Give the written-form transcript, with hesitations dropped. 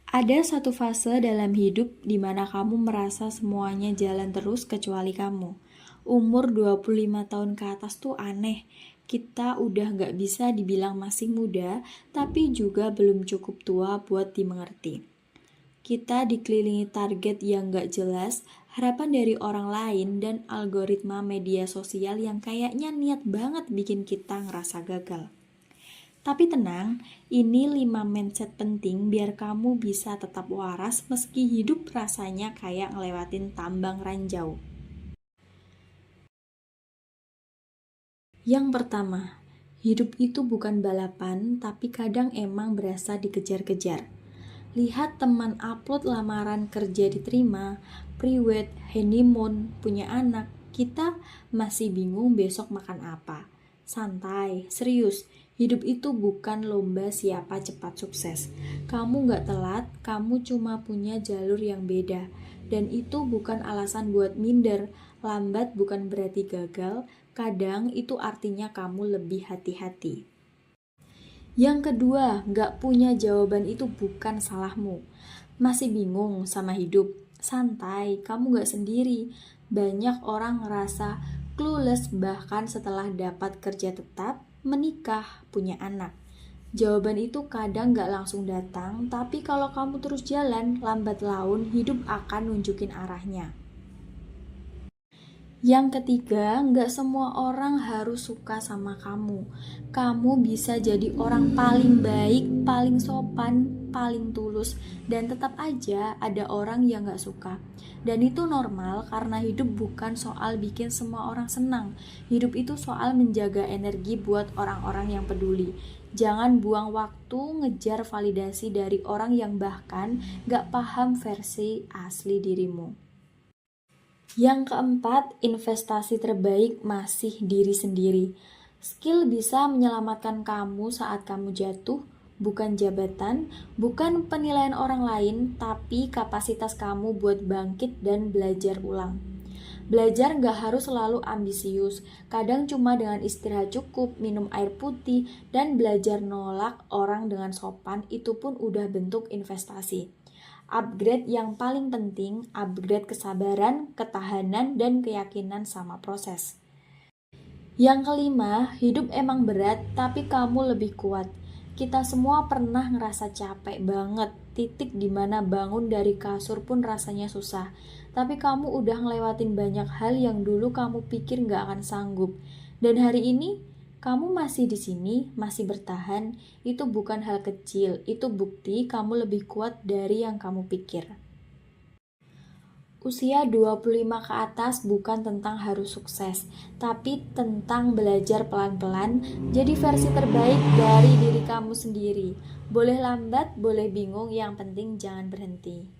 Ada satu fase dalam hidup di mana kamu merasa semuanya jalan terus kecuali kamu. Umur 25 tahun ke atas tuh aneh. Kita udah gak bisa dibilang masih muda, tapi juga belum cukup tua buat dimengerti. Kita dikelilingi target yang gak jelas, harapan dari orang lain, dan algoritma media sosial yang kayaknya niat banget bikin kita ngerasa gagal. Tapi tenang, ini 5 mindset penting biar kamu bisa tetap waras meski hidup rasanya kayak ngelewatin tambang ranjau. Yang pertama, hidup itu bukan balapan, tapi kadang emang berasa dikejar-kejar. Lihat teman upload lamaran kerja diterima, pre-wed, honeymoon, punya anak, kita masih bingung besok makan apa. Santai, serius, hidup itu bukan lomba siapa cepat sukses. Kamu gak telat, kamu cuma punya jalur yang beda. Dan itu bukan alasan buat minder, lambat bukan berarti gagal, kadang itu artinya kamu lebih hati-hati. Yang kedua, gak punya jawaban itu bukan salahmu. Masih bingung sama hidup? Santai, kamu gak sendiri. Banyak orang ngerasa clueless bahkan setelah dapat kerja tetap, menikah, punya anak. Jawaban itu kadang gak langsung datang, tapi kalau kamu terus jalan, lambat laun hidup akan nunjukin arahnya. Yang ketiga, nggak semua orang harus suka sama kamu. Kamu bisa jadi orang paling baik, paling sopan, paling tulus, dan tetap aja ada orang yang nggak suka. Dan itu normal karena hidup bukan soal bikin semua orang senang. Hidup itu soal menjaga energi buat orang-orang yang peduli. Jangan buang waktu ngejar validasi dari orang yang bahkan nggak paham versi asli dirimu. Yang keempat, investasi terbaik masih diri sendiri. Skill bisa menyelamatkan kamu saat kamu jatuh, bukan jabatan, bukan penilaian orang lain, tapi kapasitas kamu buat bangkit dan belajar ulang. Belajar gak harus selalu ambisius, kadang cuma dengan istirahat cukup, minum air putih, dan belajar nolak orang dengan sopan itu pun udah bentuk investasi. Upgrade yang paling penting, upgrade kesabaran, ketahanan, dan keyakinan sama proses. Yang kelima, hidup emang berat, tapi kamu lebih kuat. Kita semua pernah ngerasa capek banget, titik dimana bangun dari kasur pun rasanya susah. Tapi kamu udah ngelewatin banyak hal yang dulu kamu pikir gak akan sanggup. Dan hari ini, kamu masih di sini, masih bertahan, itu bukan hal kecil, itu bukti kamu lebih kuat dari yang kamu pikir. Usia 25 ke atas bukan tentang harus sukses, tapi tentang belajar pelan-pelan jadi versi terbaik dari diri kamu sendiri. Boleh lambat, boleh bingung, yang penting jangan berhenti.